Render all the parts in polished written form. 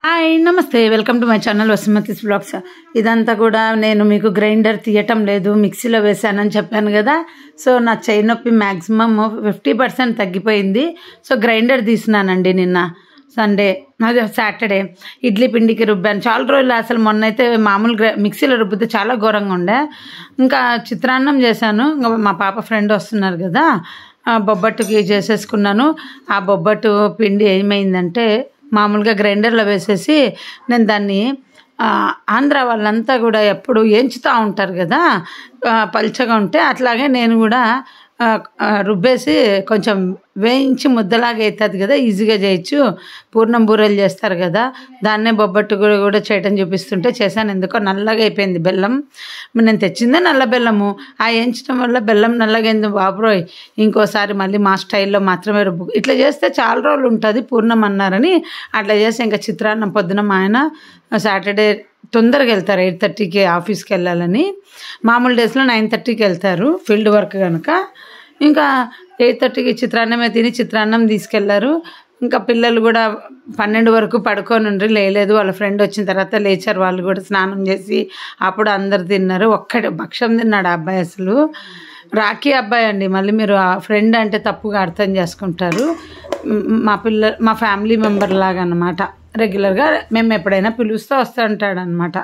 Hi నమస్తే welcome to my channel Vasumathi's blogs. ఇదంతా కూడా నేను మీకు గ్రైండర్ తీయటం లేదు, మిక్సీలో వేసానని చెప్పాను కదా. సో నా చెయ్యి నొప్పి మ్యాక్సిమమ్ 50% తగ్గిపోయింది. సో గ్రైండర్ తీసినానండి నిన్న సండే, అదే సాటర్డే. ఇడ్లీ పిండికి రుబ్బాను చాలా రోజులు. అసలు మొన్న అయితే మామూలు మిక్సీలో రుబ్బితే చాలా ఘోరంగా ఉండే. ఇంకా చిత్రాన్నం చేశాను. ఇంకా మా పాప ఫ్రెండ్ వస్తున్నారు కదా, బొబ్బట్టుకి చేసేసుకున్నాను. ఆ బొబ్బట్టు పిండి ఏమైందంటే మామూలుగా గ్రైండర్లో వేసేసి నేను దాన్ని ఆంధ్ర వాళ్ళంతా కూడా ఎప్పుడు ఏంచుతూ ఉంటారు కదా పల్చగా ఉంటే, అట్లాగే నేను కూడా రుబ్బేసి కొంచెం వేయించి ముద్దలాగా అవుతుంది కదా, ఈజీగా చేయొచ్చు. పూర్ణం బూరెలు చేస్తారు కదా, దాన్నే బొబ్బట్టు కూడా చేయటం చూపిస్తుంటే చేశాను. ఎందుకో నల్లగా అయిపోయింది బెల్లం. నేను తెచ్చిందే నల్ల బెల్లము, ఆ వేయించడం వల్ల బెల్లం నల్లగైంది. బాబరోయ్, ఇంకోసారి మళ్ళీ మా స్టైల్లో మాత్రమే రుబ్బు, ఇట్లా చేస్తే చాలా రోజులు ఉంటుంది పూర్ణం అన్నారని అట్లా చేసి ఇంకా చిత్రాన్నం. పొద్దున మా ఆయన సాటర్డే తొందరగా వెళ్తారు, 8:30కి ఆఫీస్కి వెళ్ళాలని. మామూలు డేస్లో 9:30కి వెళ్తారు ఫీల్డ్ వర్క్ కనుక. ఇంకా 8:30కి చిత్రాన్నమే తిని చిత్రాన్నం తీసుకెళ్లారు. ఇంకా పిల్లలు కూడా 12 వరకు పడుకొని ఉండ్రి, లేలేదు. వాళ్ళ ఫ్రెండ్ వచ్చిన తర్వాత లేచారు. వాళ్ళు కూడా స్నానం చేసి అప్పుడు అందరు తిన్నారు. ఒక్కడే భక్ష్యం తిన్నాడు ఆ అబ్బాయి. అసలు రాఖీ అబ్బాయి అండి. మళ్ళీ మీరు ఆ ఫ్రెండ్ అంటే తప్పుగా అర్థం చేసుకుంటారు. మా ఫ్యామిలీ మెంబర్ లాగా అన్నమాట. రెగ్యులర్గా మేము ఎప్పుడైనా పిలుస్తూ వస్తూ ఉంటాడనమాట.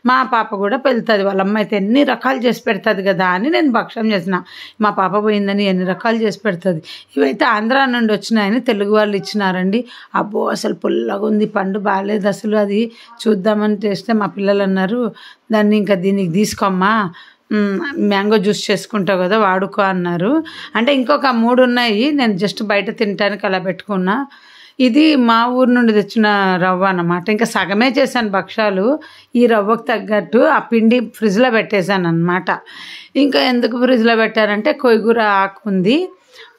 మా పాప కూడా పెళ్తుంది. వాళ్ళ అమ్మ అయితే ఎన్ని రకాలు చేసి పెడుతుంది కదా అని నేను భక్ష్యం చేసిన. మా పాప పోయిందని ఎన్ని రకాలు చేసి పెడుతుంది. ఇవైతే ఆంధ్రా నుండి వచ్చినాయని తెలుగు వాళ్ళు ఇచ్చినారండి. అబ్బో అసలు పుల్లగా ఉంది, పండు బాగాలేదు అసలు. అది చూద్దామని చేస్తే మా పిల్లలు అన్నారు, దాన్ని ఇంకా దీనికి తీసుకోమ్మా, మ్యాంగో జ్యూస్ చేసుకుంటావు కదా వాడుకో అన్నారు. అంటే ఇంకొక 3 ఉన్నాయి, నేను జస్ట్ బయట తినడానికి అలా పెట్టుకున్నా. ఇది మా ఊరు నుండి తెచ్చిన రవ్వ అన్నమాట. ఇంకా సగమే చేశాను భక్షాలు. ఈ రవ్వకు తగ్గట్టు ఆ పిండి ఫ్రిడ్జ్లో పెట్టేశాను అన్నమాట. ఇంకా ఎందుకు ఫ్రిడ్జ్లో పెట్టానంటే కొయ్యూర ఆకు ఉంది,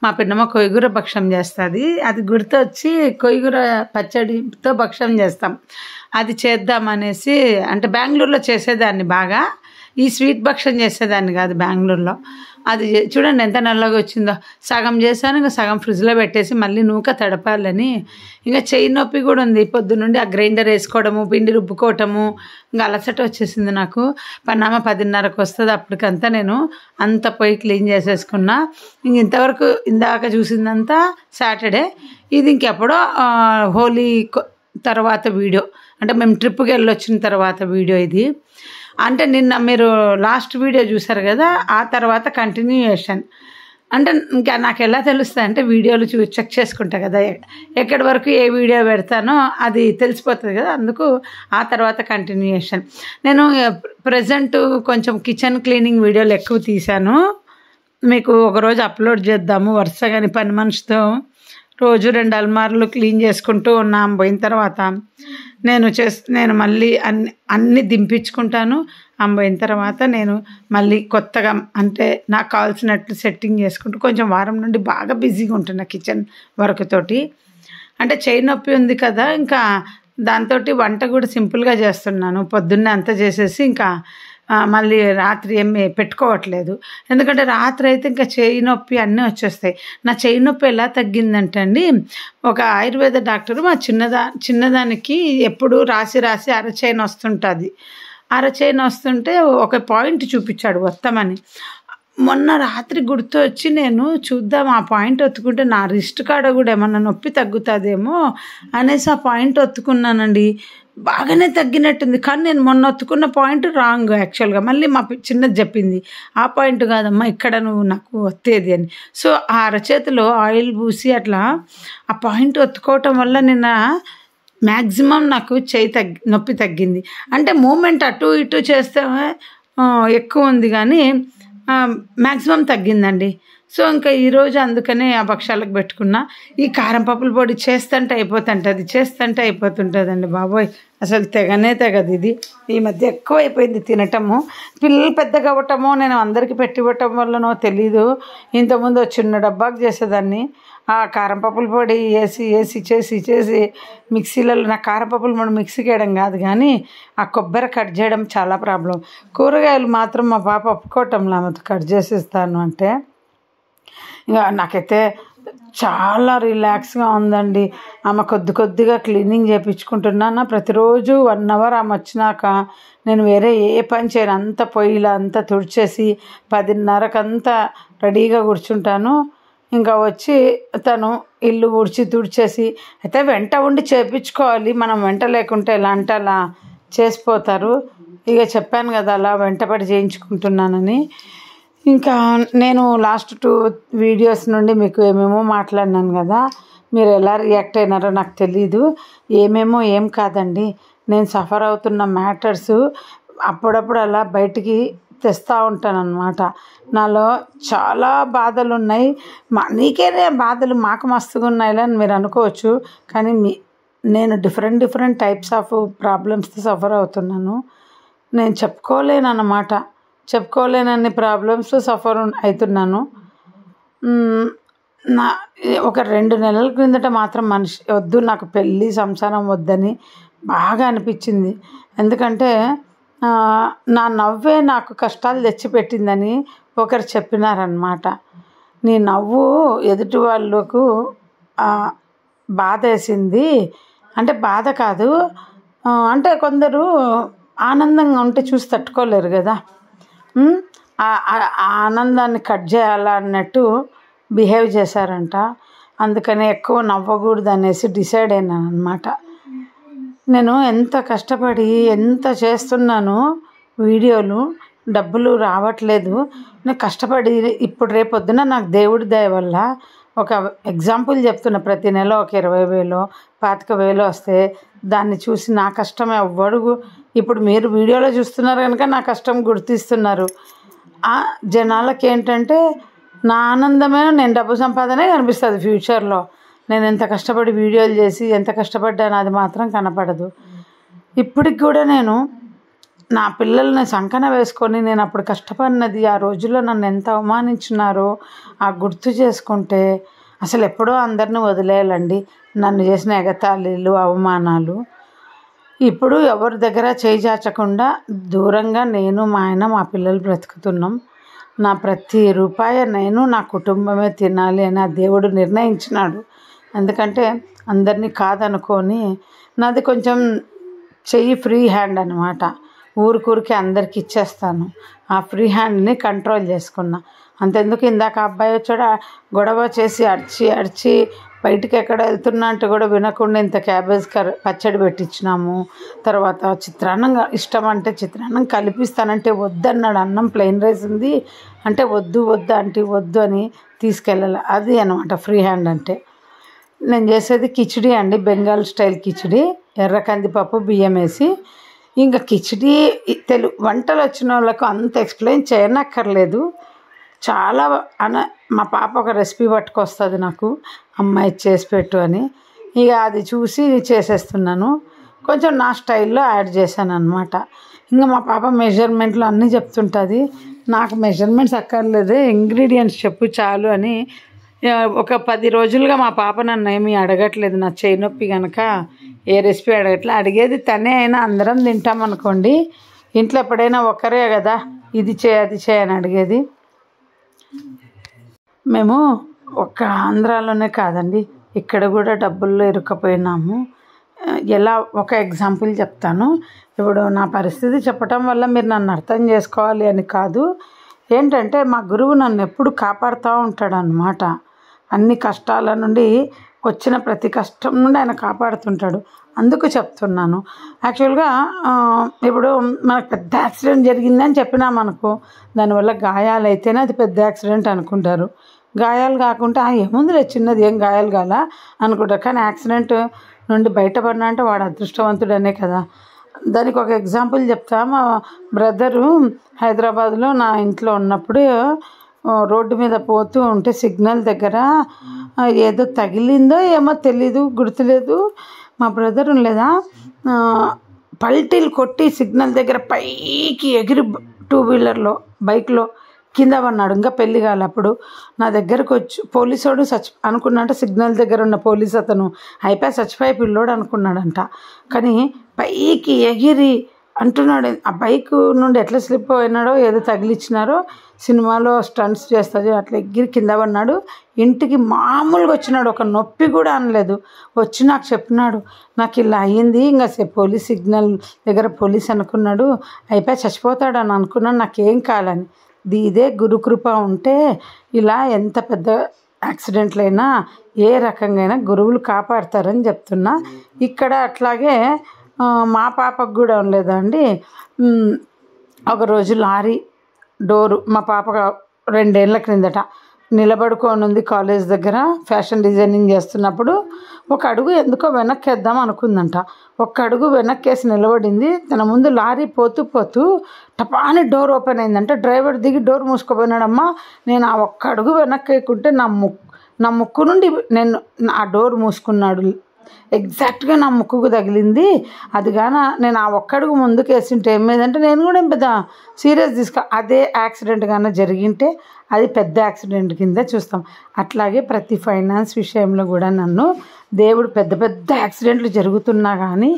మా పిన్నమ్మ కొయ్యూర భక్షం చేస్తుంది. అది గుర్తొచ్చి కొయ్యూర పచ్చడితో భక్షం చేస్తాం, అది చేద్దామనేసి. అంటే బెంగళూరులో చేసేదాన్ని బాగా, ఈ స్వీట్ భక్షం చేసేదాన్ని కాదు బెంగళూరులో. అది చూడండి ఎంత నల్లగా వచ్చిందో. సగం చేశాను, ఇంకా సగం ఫ్రిడ్జ్లో పెట్టేసి మళ్ళీ నూక తడపాలని. ఇంకా చెయ్యి నొప్పి కూడా ఉంది పొద్దు నుండి. ఆ గ్రైండర్ వేసుకోవడము, పిండి రుబ్బుకోవటము, ఇంకా అలసట వచ్చేసింది నాకు. పన్నామ 10:30కి వస్తుంది. అప్పటికంతా నేను అంత పోయి క్లీన్ చేసేసుకున్నా. ఇంక ఇంతవరకు ఇందాక చూసిందంతా సాటర్డే. ఇది ఇంకెప్పుడో హోలీ తర్వాత వీడియో, అంటే మేము ట్రిప్కి వెళ్ళొచ్చిన తర్వాత వీడియో ఇది. అంటే నిన్న మీరు లాస్ట్ వీడియో చూసారు కదా, ఆ తర్వాత కంటిన్యూయేషన్. అంటే ఇంకా నాకు ఎలా తెలుస్తుంది అంటే వీడియోలు చెక్ చేసుకుంటా కదా, ఎక్కడి వరకు ఏ వీడియో పెడతానో అది తెలిసిపోతుంది కదా, అందుకు ఆ తర్వాత కంటిన్యూయేషన్. నేను ప్రజెంట్ కొంచెం కిచెన్ క్లీనింగ్ వీడియోలు ఎక్కువ తీశాను. మీకు ఒకరోజు అప్లోడ్ చేద్దాము వరుసగాని. పని మనిషితో రోజు 2 అల్మార్లు క్లీన్ చేసుకుంటూ ఉన్నాం. పోయిన తర్వాత నేను మళ్ళీ అన్నీ దింపించుకుంటాను. పోయిన తర్వాత నేను మళ్ళీ కొత్తగా అంటే నాకు కావాల్సినట్లు సెట్టింగ్ చేసుకుంటూ కొంచెం వారం నుండి బాగా బిజీగా ఉంటున్నా కిచెన్ వర్క్ తోటి. అంటే చెయ్యి నొప్పి ఉంది కదా, ఇంకా దాంతో వంట కూడా సింపుల్గా చేస్తున్నాను. పొద్దున్నే అంతా చేసేసి ఇంకా మళ్ళీ రాత్రి ఏమి పెట్టుకోవట్లేదు. ఎందుకంటే రాత్రి అయితే ఇంకా చెయ్యి నొప్పి అన్నీ వచ్చేస్తాయి. నా చెయ్యి నొప్పి ఎలా తగ్గిందంటే అండి, ఒక ఆయుర్వేద డాక్టరు మా చిన్నదానికి ఎప్పుడు రాసి అరచేయి వస్తుంటుంది. అరచేయి వస్తుంటే ఒక పాయింట్ చూపించాడు వస్తామని. మొన్న రాత్రి గుర్తు వచ్చి నేను చూద్దాం ఆ పాయింట్ ఒత్తుకుంటే నా రిస్ట్ కాడ కూడా ఏమన్నా నొప్పి తగ్గుతుందేమో అనేసి ఆ పాయింట్ ఒత్తుకున్నానండి. బాగానే తగ్గినట్టుంది. కానీ నేను మొన్న ఒత్తుకున్న పాయింట్ రాంగ్ యాక్చువల్గా. మళ్ళీ మా చిన్నది చెప్పింది, ఆ పాయింట్ కాదమ్మా ఇక్కడ నువ్వు నాకు ఒత్తేది అని. సో ఆ అరచేతిలో ఆయిల్ పూసి అట్లా ఆ పాయింట్ ఒత్తుకోవటం వల్ల నిన్న మ్యాక్సిమం నాకు చెయ్యి నొప్పి తగ్గింది. అంటే మూమెంట్ అటు ఇటు చేస్తే ఎక్కువ ఉంది కానీ మ్యాక్సిమం తగ్గిందండి. సో ఇంకా ఈరోజు అందుకనే ఆ భక్షాలకు పెట్టుకున్నా. ఈ కారం పప్పుల పొడి చేస్తుంటే అయిపోతుంటుందండి బాబోయ్, అసలు తెగదు ఇది. ఈ మధ్య ఎక్కువ అయిపోయింది తినటము. పిల్లలు పెద్దగా అవ్వటమో నేను అందరికీ పెట్టివ్వటం వల్లనో తెలీదు. ఇంతకుముందు చిన్న డబ్బాకు చేసేదాన్ని. ఆ కారం పప్పుల పొడి చేసి మిక్సీలలో, నాకు కారం పప్పుల పొడి మిక్సీకి వేయడం కాదు కానీ ఆ కొబ్బరి కట్ చేయడం చాలా ప్రాబ్లం. కూరగాయలు మాత్రం మా పాప ఒప్పుకోవటంలా కట్ చేసి ఇస్తాను అంటే. ఇంకా నాకైతే చాలా రిలాక్స్గా ఉందండి. ఆమె కొద్దిగా క్లీనింగ్ చేయించుకుంటున్నాను. ప్రతిరోజు 1 అవర్ ఆమె వచ్చినాక నేను వేరే ఏ పని చేయను. అంతా పొయ్యిలా అంతా తుడిచేసి 10:30కంతా రెడీగా కూర్చుంటాను. ఇంకా వచ్చి తను ఇల్లు తుడిచేసి అయితే వెంట ఉండి చేయించుకోవాలి. మనం వెంట లేకుంటే ఎలా అంటే అలా చేసిపోతారు. ఇక చెప్పాను కదా అలా వెంటపడి చేయించుకుంటున్నానని. ఇంకా నేను లాస్ట్ 2 వీడియోస్ నుండి మీకు ఏమేమో మాట్లాడినాను కదా, మీరు ఎలా రియాక్ట్ అయినారో నాకు తెలీదు. ఏం కాదండి, నేను సఫర్ అవుతున్న మ్యాటర్స్ అప్పుడప్పుడు అలా బయటికి తెస్తూ ఉంటానన్నమాట. నాలో చాలా బాధలు ఉన్నాయి. నీకేనే బాధలు మాకు మస్తుగా ఉన్నాయిలే అని మీరు అనుకోవచ్చు, కానీ నేను డిఫరెంట్ టైప్స్ ఆఫ్ ప్రాబ్లమ్స్తో సఫర్ అవుతున్నాను. నేను చెప్పుకోలేనన్ని ప్రాబ్లమ్స్ సఫర్ అవుతున్నాను. ఒక 2 నెలల క్రిందట మాత్రం మనిషి వద్దు, నాకు పెళ్ళి సంసారం వద్దని బాగా అనిపించింది. ఎందుకంటే నా నవ్వే నాకు కష్టాలు తెచ్చిపెట్టిందని ఒకరు చెప్పినారనమాట. నీ నవ్వు ఎదుటి వాళ్ళకు బాధ వేసింది అంటే, బాధ కాదు అంటే కొందరు ఆనందంగా ఉంటే చూసి తట్టుకోలేరు కదా, ఆ ఆనందాన్ని కట్ చేయాలన్నట్టు బిహేవ్ చేశారంట. అందుకని ఎక్కువ నవ్వకూడదు అనేసి డిసైడ్ అయినాను అనమాట. నేను ఎంత కష్టపడి ఎంత చేస్తున్నాను వీడియోలు, డబ్బులు రావట్లేదు. నేను కష్టపడి ఇప్పుడు రేపొద్దున నాకు దేవుడి దయ వల్ల ఒక ఎగ్జాంపుల్ చెప్తున్నా, ప్రతి నెల ఒక 20,000 25,000 వస్తే దాన్ని చూసి నా కష్టం ఎవ్వడు, ఇప్పుడు మీరు వీడియోలో చూస్తున్నారు కనుక నా కష్టం గుర్తిస్తున్నారు. జనాలకి ఏంటంటే నా ఆనందమే నేను డబ్బు సంపాదనే కనిపిస్తుంది ఫ్యూచర్లో. నేను ఎంత కష్టపడి వీడియోలు చేసి ఎంత కష్టపడ్డాను అది మాత్రం కనపడదు. ఇప్పటికి కూడా నేను నా పిల్లల్ని సంకన వేసుకొని నేను అప్పుడు కష్టపడినది, ఆ రోజుల్లో నన్ను ఎంత అవమానించినారో ఆ గుర్తు చేసుకుంటే అసలు ఎప్పుడో అందరిని వదిలేయాలండి, నన్ను చేసిన ఎగతాళీలు అవమానాలు. ఇప్పుడు ఎవరి దగ్గర చేయి చాచకుండా దూరంగా నేను మా ఆయన మా పిల్లలు బ్రతుకుతున్నాం. నా ప్రతి రూపాయి నేను నా కుటుంబమే తినాలి అని ఆ దేవుడు నిర్ణయించినాడు. ఎందుకంటే అందరినీ కాదనుకొని, నాది కొంచెం చెయ్యి ఫ్రీ హ్యాండ్ అనమాట. ఊరికూరికి అందరికి ఇచ్చేస్తాను. ఆ ఫ్రీ హ్యాండ్ని కంట్రోల్ చేసుకున్నా. అంతెందుకు, ఇందాక అబ్బాయి వచ్చాడు, గొడవ చేసి అడిచి బయటికి ఎక్కడ వెళ్తున్నా అంటే కూడా వినకుండా ఇంత క్యాబేజ్ పచ్చడి పెట్టించినాము. తర్వాత చిత్రాన్నం ఇష్టం అంటే చిత్రాన్నం కలిపిస్తానంటే వద్దన్నాడు. అన్నం ప్లెయిన్ రైస్ ఉంది అంటే వద్దు అంటే వద్దు అని తీసుకెళ్ళాలి. అది అనమాట ఫ్రీ హ్యాండ్ అంటే. నేను చేసేది కిచిడి అండి, బెంగాల్ స్టైల్ కిచిడి, ఎర్ర కందిపప్పు బియ్యం వేసి. ఇంకా కిచిడి వంటలు వచ్చిన వాళ్ళకు అంత ఎక్స్ప్లెయిన్ చేయనక్కర్లేదు. చాలా మా పాప ఒక రెసిపీ పట్టుకొస్తుంది నాకు, అమ్మాయి చేసి పెట్టు అని. ఇక అది చూసి చేసేస్తున్నాను. కొంచెం నా స్టైల్లో యాడ్ చేశాను అనమాట. ఇంకా మా పాప మెజర్మెంట్లు అన్నీ చెప్తుంటుంది. నాకు మెజర్మెంట్స్ అక్కర్లేదు, ఇంగ్రీడియంట్స్ చెప్పు చాలు అని. ఒక 10 రోజులుగా మా పాప నన్ను ఏమీ అడగట్లేదు. నా చేయి నొప్పి కనుక ఏ రెసిపీ అడగట్లేదు. అడిగేది తనే, అయినా అందరం తింటామనుకోండి. ఇంట్లో ఎప్పుడైనా ఒక్కరే కదా ఇది చేయి అది చేయి అని అడిగేది. మేము ఒక్క ఆంధ్రాలోనే కాదండి, ఇక్కడ కూడా డబ్బుల్లో ఇరుక్కపోయినాము. ఎలా, ఒక ఎగ్జాంపుల్ చెప్తాను. ఇప్పుడు నా పరిస్థితి చెప్పటం వల్ల మీరు నన్ను అర్థం చేసుకోవాలి అని కాదు. ఏంటంటే మా గురువు నన్ను ఎప్పుడు కాపాడుతూ ఉంటాడు అన్నమాట. అన్ని కష్టాల నుండి, వచ్చిన ప్రతి కష్టం నుండి ఆయన కాపాడుతుంటాడు. అందుకు చెప్తున్నాను. యాక్చువల్గా ఇప్పుడు మనకు పెద్ద యాక్సిడెంట్ జరిగిందని చెప్పినామనుకో, దానివల్ల గాయాలు అయితేనే అది పెద్ద యాక్సిడెంట్ అనుకుంటారు. గాయాలు కాకుండా ఏముందిలే చిన్నది, ఏం గాయాలు కాలా అనుకుంటారు. కానీ యాక్సిడెంట్ నుండి బయటపడినా అంటే వాడు అదృష్టవంతుడనే కదా. దానికి ఒక ఎగ్జాంపుల్ చెప్తా. మా బ్రదరు హైదరాబాద్లో నా ఇంట్లో ఉన్నప్పుడు రోడ్డు మీద పోతూ ఉంటే సిగ్నల్ దగ్గర ఏదో తగిలిందో ఏమో తెలీదు, గుర్తులేదు. మా బ్రదర్ లేదా పల్టీలు కొట్టి సిగ్నల్ దగ్గర పైకి ఎగిరి 2 వీలర్లో బైక్లో కింద పడినాడు. ఇంకా పెళ్ళి కాలే అప్పుడు. నా దగ్గరకు వచ్చి పోలీసోడు అనుకున్నాడంట, సిగ్నల్ దగ్గర ఉన్న పోలీస్ అతను చచ్చిపోయి పిల్లోడు అనుకున్నాడంట. కానీ పైకి ఎగిరి అంటున్నాడు ఆ బైక్ నుండి ఎట్లా స్లిప్ అయినాడో ఏదో తగిలిచ్చినారో సినిమాలో స్టంట్స్ చేస్తుంది అట్లా ఎగిరి కింద పడినాడు. ఇంటికి మామూలుగా వచ్చినాడు, ఒక నొప్పి కూడా అనలేదు. వచ్చి నాకు చెప్పినాడు నాకు ఇలా అయ్యింది, ఇంకా పోలీస్ సిగ్నల్ దగ్గర పోలీస్ అనుకున్నాడు, అయిపోయి చచ్చిపోతాడు అని అనుకున్నాను, నాకేం కాలని. ఇదే గురుకృప ఉంటే ఇలా ఎంత పెద్ద యాక్సిడెంట్లైనా ఏ రకంగా గురువులు కాపాడతారని చెప్తున్నా. ఇక్కడ అట్లాగే మా పాపకు కూడా ఉండలేదా అండి, ఒకరోజు లారీ డోరు మా పాప 2 ఏళ్ల క్రిందట నిలబడుకొని ఉంది కాలేజ్ దగ్గర ఫ్యాషన్ డిజైనింగ్ చేస్తున్నప్పుడు. ఒక అడుగు ఎందుకో వెనక్కి వేద్దాం అనుకుందంట. ఒక్క అడుగు వెనక్కేసి నిలబడింది. తన ముందు లారీ పోతూ టపాని డోర్ ఓపెన్ అయిందంట. డ్రైవర్ దిగి డోర్ మూసుకుపోయినాడమ్మా. నేను ఆ ఒక్క అడుగు వెనక్కి వేయకుంటే నా ముక్కు నుండి నేను ఆ డోర్ మూసుకున్నాడు. ఎగ్జాక్ట్గా నా ముక్కుకు తగిలింది. అది కానీ నేను ఆ ఒక్కడుగు ముందుకు వేసింటే ఏమైందంటే నేను కూడా ఏం పెద్ద సీరియస్ అదే యాక్సిడెంట్ కానీ జరిగింటే అది పెద్ద యాక్సిడెంట్ కింద చూస్తాం. అట్లాగే ప్రతి ఫైనాన్స్ విషయంలో కూడా నన్ను దేవుడు పెద్ద యాక్సిడెంట్లు జరుగుతున్నా కానీ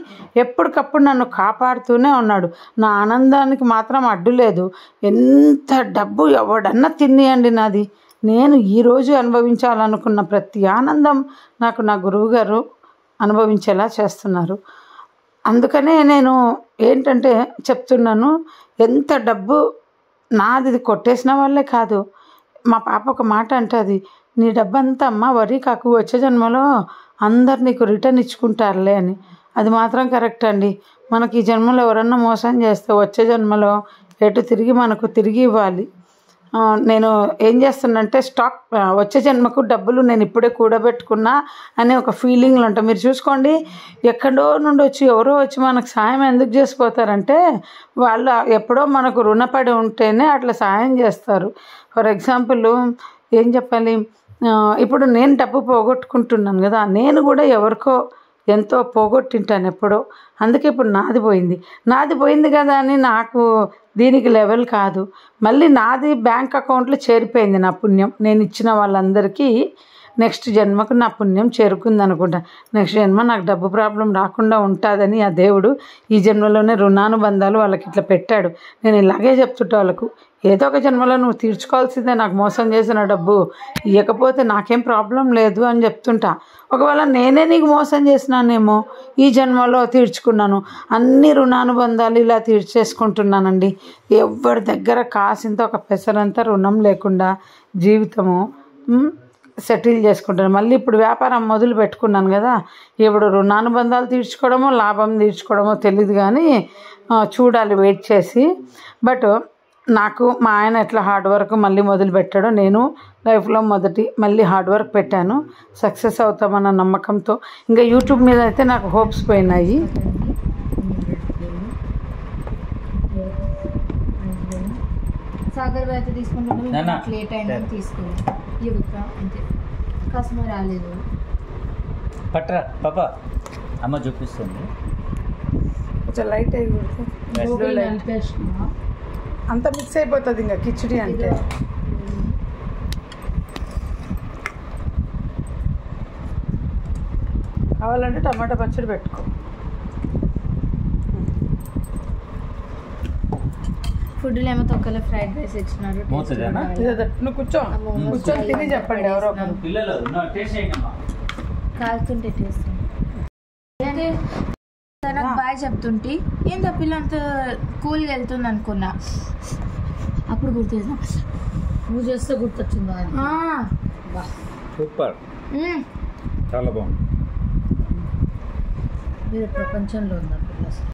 ఎప్పటికప్పుడు నన్ను కాపాడుతూనే ఉన్నాడు. నా ఆనందానికి మాత్రం అడ్డు లేదు. ఎంత డబ్బు ఎవడన్నా తినేయండి నాది, నేను ఈరోజు అనుభవించాలనుకున్న ప్రతి ఆనందం నాకు నా గురువుగారు అనుభవించేలా చేస్తున్నారు. అందుకనే నేను ఏంటంటే చెప్తున్నాను, ఎంత డబ్బు నాది కొట్టేసిన వాళ్ళే కాదు. మా పాప ఒక మాట అంటుంది, నీ డబ్బంతా అమ్మ వరి కాకు, వచ్చే జన్మలో అందరు నీకు రిటర్న్ ఇచ్చుకుంటారులే అని. అది మాత్రం కరెక్ట్ అండి. మనకి ఈ జన్మలో ఎవరన్నా మోసం చేస్తే వచ్చే జన్మలో ఎటు తిరిగి మనకు తిరిగి ఇవ్వాలి. నేను ఏం చేస్తానంటే స్టాక్ వచ్చే జన్మకు డబ్బులు నేను ఇప్పుడే కూడబెట్టుకున్నా అనే ఒక ఫీలింగ్లో ఉంటాను. మీరు చూసుకోండి, ఎక్కడో నుండి వచ్చి ఎవరో వచ్చి మనకు సాయం ఎందుకు చేసిపోతారంటే వాళ్ళు ఎప్పుడో మనకు రుణపడి ఉంటేనే అట్లా సాయం చేస్తారు. ఫర్ ఎగ్జాంపుల్ ఏం చెప్పాలి, ఇప్పుడు నేను డబ్బు పోగొట్టుకుంటున్నాను కదా, నేను కూడా ఎవరికో ఎంతో పోగొట్టింటాను ఎప్పుడో. అందుకే ఇప్పుడు నాది పోయింది కదా అని నాకు దీనికి లెవెల్ కాదు. మళ్ళీ నాది బ్యాంక్ అకౌంట్లో చేరిపోయింది నా పుణ్యం. నేను ఇచ్చిన వాళ్ళందరికీ నెక్స్ట్ జన్మకు నా పుణ్యం చేరుకుంది అనుకుంటా. నెక్స్ట్ జన్మ నాకు డబ్బు ప్రాబ్లం రాకుండా ఉంటుందని ఆ దేవుడు ఈ జన్మలోనే రుణానుబంధాలు వాళ్ళకి ఇట్లా పెట్టాడు. నేను ఇలాగే చెప్తుంటా వాళ్ళకు, ఏదో ఒక జన్మలో నువ్వు తీర్చుకోవాల్సిందే, నాకు మోసం చేసిన డబ్బు ఇవ్వకపోతే నాకేం ప్రాబ్లం లేదు అని చెప్తుంటా. ఒకవేళ నేనే నీకు మోసం చేసినానేమో ఈ జన్మలో తీర్చుకున్నాను. అన్ని రుణానుబంధాలు ఇలా తీర్చేసుకుంటున్నానండి. ఎవరి దగ్గర కాసింత ఒక పెసరంతా రుణం లేకుండా జీవితము సెటిల్ చేసుకుంటాను. మళ్ళీ ఇప్పుడు వ్యాపారం మొదలు పెట్టుకున్నాను కదా, ఇప్పుడు రుణానుబంధాలు తీర్చుకోవడమో లాభం తీర్చుకోవడమో తెలియదు కానీ చూడాలి వెయిట్ చేసి. బట్ నాకు మా ఆయన ఎట్లా హార్డ్ వర్క్ మళ్ళీ మొదలు పెట్టాడో నేను లైఫ్లో మళ్ళీ హార్డ్ వర్క్ పెట్టాను. సక్సెస్ అవుతామన్న నమ్మకంతో. ఇంకా యూట్యూబ్ మీద అయితే నాకు హోప్స్ పోయినాయి. సాగర్ అయితే తీసుకుంటున్నాం, లేట్ అయినా తీసుకున్నాం. అంతే, కస్టమర్ రాలేదు. పట్రా పాప, అమ్మ చూపిస్తుంది. కొంచెం లైట్ అయ్యి అంత మిక్స్ అయిపోతుంది ఇంకా కిచిడి అంటే. కావాలంటే టమాటా పచ్చడి పెట్టుకో. ఫుడ్లో ఏమో తొక్కలో ఫ్రైడ్ రైస్ ఇచ్చినారు. నువ్వు కూర్చొని తిని చెప్పండి ఎవరో కాలుతుంటే టేస్ట్. నాకు బాయ్ చెప్తుంటే ఏంటో పిల్ల అంత కూల్గా వెళ్తుంది అనుకున్నా. అప్పుడు గుర్తొచ్చిన నువ్వు చేస్తే గుర్తొచ్చిందా? సూపర్, చాలా బాగుంది. మీరు ప్రపంచంలో ఉందా పిల్ల?